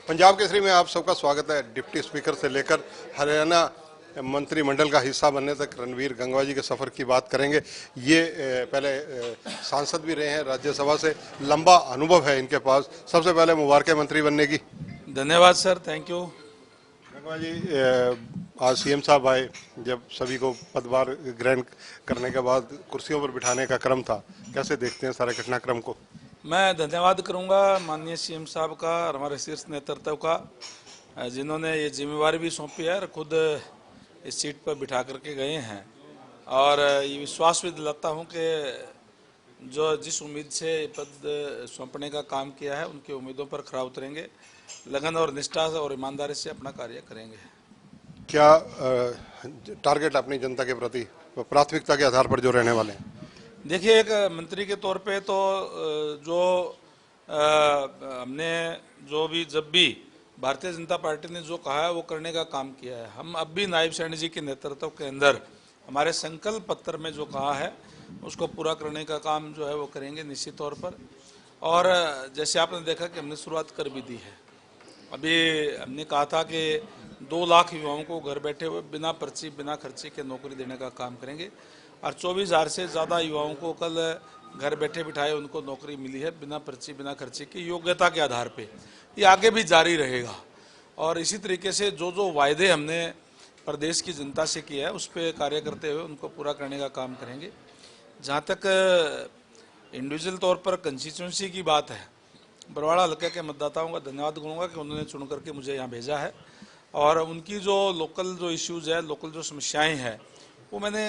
पंजाब केसरी में आप सबका स्वागत है। डिप्टी स्पीकर से लेकर हरियाणा मंत्रिमंडल का हिस्सा बनने तक रणवीर गंगवा जी के सफर की बात करेंगे। ये पहले सांसद भी रहे हैं, राज्यसभा से लंबा अनुभव है इनके पास। सबसे पहले मुबारक मंत्री बनने की। धन्यवाद सर, थैंक यू। गंगवा जी, आज सीएम साहब आए, जब सभी को पदभार ग्रहण करने के बाद कुर्सियों पर बिठाने का क्रम था, कैसे देखते हैं सारे घटनाक्रम को? मैं धन्यवाद करूंगा माननीय सीएम साहब का और हमारे शीर्ष नेतृत्व का, जिन्होंने ये जिम्मेवारी भी सौंपी है और खुद इस सीट पर बिठा करके गए हैं। और ये विश्वास भी दिलाता हूं कि जो जिस उम्मीद से पद सौंपने का काम किया है उनकी उम्मीदों पर खरा उतरेंगे, लगन और निष्ठा और ईमानदारी से अपना कार्य करेंगे। क्या टारगेट अपनी जनता के प्रति प्राथमिकता के आधार पर जो रहने वाले हैं? देखिए, एक मंत्री के तौर पे तो जो हमने जब भी भारतीय जनता पार्टी ने जो कहा है वो करने का काम किया है। हम अब भी नायब सैनी जी के नेतृत्व के अंदर हमारे संकल्प पत्र में जो कहा है उसको पूरा करने का काम जो है वो करेंगे निश्चित तौर पर। और जैसे आपने देखा कि हमने शुरुआत कर भी दी है। अभी हमने कहा था कि 2 लाख युवाओं को घर बैठे हुए बिना पर्ची बिना खर्ची के नौकरी देने का काम करेंगे और 24,000 से ज़्यादा युवाओं को कल घर बैठे बिठाए उनको नौकरी मिली है बिना पर्ची बिना खर्ची की, योग्यता के आधार पे। ये आगे भी जारी रहेगा और इसी तरीके से जो वायदे हमने प्रदेश की जनता से किया है उस पर कार्य करते हुए उनको पूरा करने का काम करेंगे। जहाँ तक इंडिविजुअल तौर पर कंस्टिट्यूंसी की बात है, बरवाड़ा हल्के के मतदाताओं का धन्यवाद करूँगा कि उन्होंने चुन करके मुझे यहाँ भेजा है और उनकी जो लोकल जो इश्यूज़ है, लोकल जो समस्याएँ हैं वो मैंने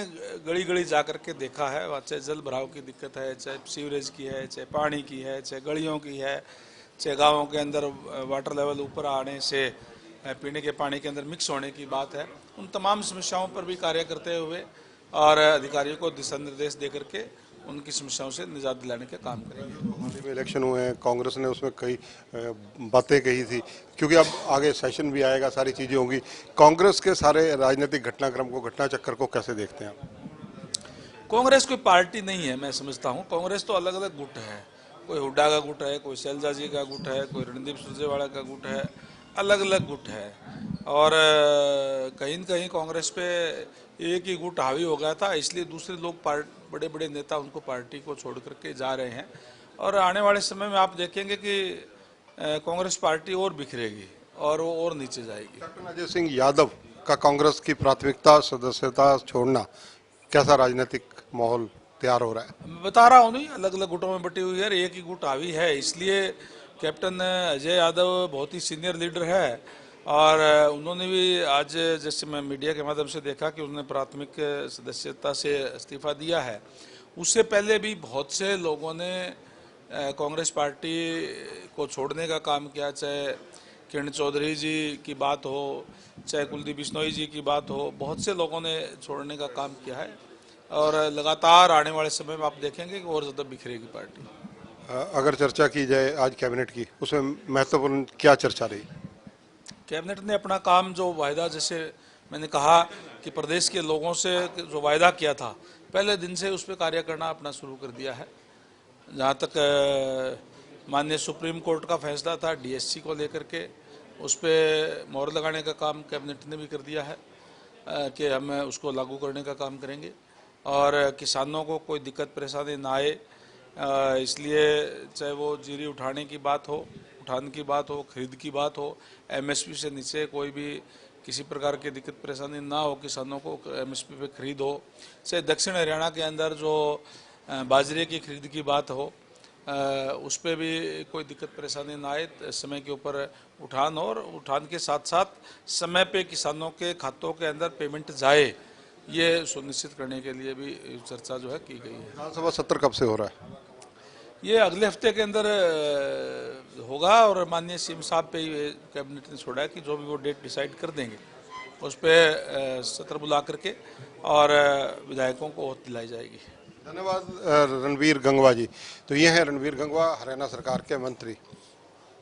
गली गली जा कर के देखा है। चाहे जल भराव की दिक्कत है, चाहे सीवरेज की है, चाहे पानी की है, चाहे गलियों की है, चाहे गाँवों के अंदर वाटर लेवल ऊपर आने से पीने के पानी के अंदर मिक्स होने की बात है। उन तमाम समस्याओं पर भी कार्य करते हुए और अधिकारियों को दिशा निर्देश दे करके उनकी समस्याओं से निजात दिलाने का काम करेंगे। हाल ही में इलेक्शन हुए हैं, कांग्रेस ने उसमें कई बातें कही थी, क्योंकि अब आगे सेशन भी आएगा, सारी चीजें होंगी। कांग्रेस के सारे राजनीतिक घटनाक्रम को, घटना चक्कर को कैसे देखते हैं आप? कांग्रेस कोई पार्टी नहीं है, मैं समझता हूँ। कांग्रेस तो अलग अलग गुट है। कोई हुड्डा का गुट है, कोई शैलजा जी का गुट है, कोई रणदीप सुरजेवाला का गुट है, अलग अलग गुट है। और कहीं न कहीं कांग्रेस पे एक ही गुट हावी हो गया था, इसलिए दूसरे लोग बड़े बड़े नेता उनको पार्टी को छोड़ करके जा रहे हैं। और आने वाले समय में आप देखेंगे कि कांग्रेस पार्टी और बिखरेगी और वो और नीचे जाएगी। कैप्टन अजय सिंह यादव का कांग्रेस की प्राथमिकता सदस्यता छोड़ना, कैसा राजनीतिक माहौल तैयार हो रहा है? मैं बता रहा हूँ, नहीं, अलग अलग गुटों में बटी हुई है, एक ही गुट हावी है। इसलिए कैप्टन अजय यादव बहुत ही सीनियर लीडर है और उन्होंने भी आज, जैसे मैं मीडिया के माध्यम से देखा कि उन्होंने प्राथमिक सदस्यता से इस्तीफा दिया है। उससे पहले भी बहुत से लोगों ने कांग्रेस पार्टी को छोड़ने का काम किया, चाहे किरण चौधरी जी की बात हो, चाहे कुलदीप बिश्नोई जी की बात हो, बहुत से लोगों ने छोड़ने का काम किया है और लगातार आने वाले समय में आप देखेंगे कि और ज़्यादा बिखरेगी पार्टी। अगर चर्चा की जाए आज कैबिनेट की, उसमें महत्वपूर्ण क्या चर्चा रही? कैबिनेट ने अपना काम, जो वायदा, जैसे मैंने कहा कि प्रदेश के लोगों से जो वायदा किया था पहले दिन से, उस पर कार्य करना अपना शुरू कर दिया है। जहाँ तक माननीय सुप्रीम कोर्ट का फैसला था डीएससी को लेकर के, उस पर मोहर लगाने का काम कैबिनेट ने भी कर दिया है कि हम उसको लागू करने का काम करेंगे और किसानों को कोई दिक्कत परेशानी ना आए, इसलिए चाहे वो जीरी उठाने की बात हो, उठान की बात हो, खरीद की बात हो, एमएसपी से नीचे कोई भी किसी प्रकार की दिक्कत परेशानी ना हो, किसानों को एमएसपी पे खरीद हो। चाहे दक्षिण हरियाणा के अंदर जो बाजरे की खरीद की बात हो, उस पर भी कोई दिक्कत परेशानी ना आए, समय के ऊपर उठान हो और उठान के साथ साथ समय पे किसानों के खातों के अंदर पेमेंट जाए, ये सुनिश्चित करने के लिए भी चर्चा जो है की गई है। विधानसभा सत्र कब से हो रहा है? ये अगले हफ्ते के अंदर होगा और माननीय सीएम साहब पे ही कैबिनेट ने छोड़ा है कि जो भी वो डेट डिसाइड कर देंगे उस पर सत्र बुला करके और विधायकों को ओथ दिलाई जाएगी। धन्यवाद रणवीर गंगवा जी। तो ये हैं रणवीर गंगवा, हरियाणा सरकार के मंत्री।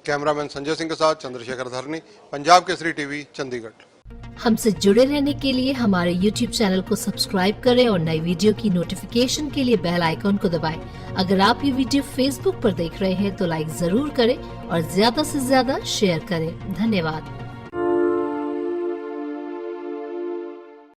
कैमरामैन संजय सिंह के साथ चंद्रशेखर धरनी, पंजाब केसरी टीवी, चंडीगढ़। हमसे जुड़े रहने के लिए हमारे YouTube चैनल को सब्सक्राइब करें और नई वीडियो की नोटिफिकेशन के लिए बेल आइकॉन को दबाएं। अगर आप ये वीडियो Facebook पर देख रहे हैं तो लाइक जरूर करें और ज्यादा से ज्यादा शेयर करें। धन्यवाद।